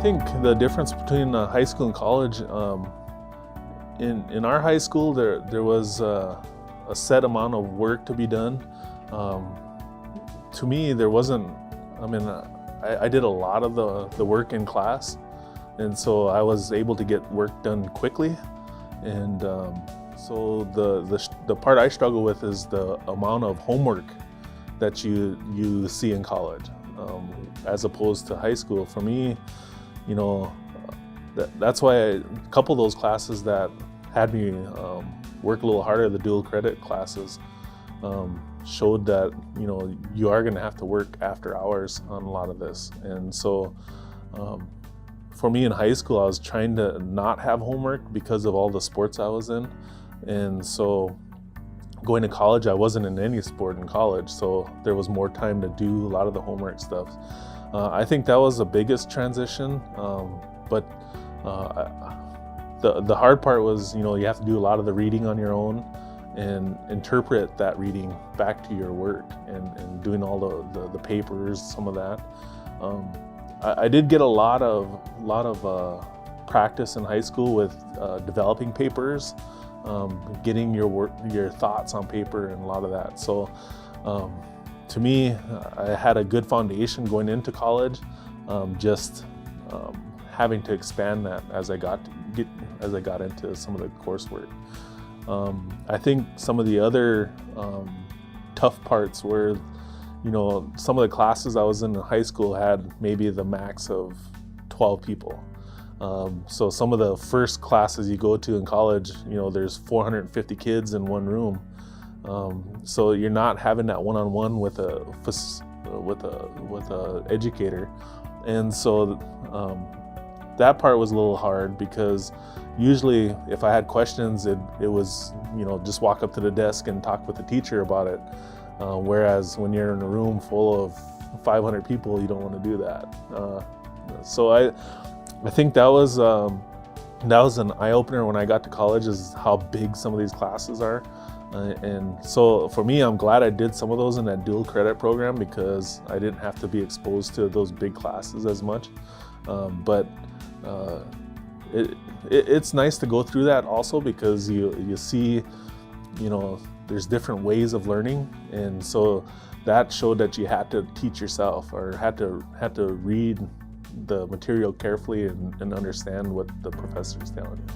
think the difference between high school and college, in our high school, there was a set amount of work to be done. To me, there wasn't. I mean, I did a lot of the work in class, and so I was able to get work done quickly. And so the part I struggle with is the amount of homework that you see in college, as opposed to high school. For me, you know, that's why a couple of those classes that had me work a little harder, the dual credit classes, showed that, you know, you are going to have to work after hours on a lot of this. And so for me in high school, I was trying to not have homework because of all the sports I was in. And so going to college, I wasn't in any sport in college, so there was more time to do a lot of the homework stuff. I think that was the biggest transition, but the hard part was, you know, you have to do a lot of the reading on your own and interpret that reading back to your work, and doing all the papers, some of that. I did get a lot of practice in high school with developing papers, getting your thoughts on paper and a lot of that. So to me, I had a good foundation going into college, just having to expand that as I got into some of the coursework. I think some of the other tough parts were, you know, some of the classes I was in high school had maybe the max of 12 people. So some of the first classes you go to in college, you know, there's 450 kids in one room. So you're not having that one-on-one with a educator. And so that part was a little hard, because usually if I had questions, it was, you know, just walk up to the desk and talk with the teacher about it. Whereas when you're in a room full of 500 people, you don't want to do that. So I think that was an eye-opener when I got to college, is how big some of these classes are. And so for me, I'm glad I did some of those in that dual credit program, because I didn't have to be exposed to those big classes as much. But it's nice to go through that also, because you see, you know, there's different ways of learning, and so that showed that you had to teach yourself, or had to read the material carefully and understand what the professor is telling you.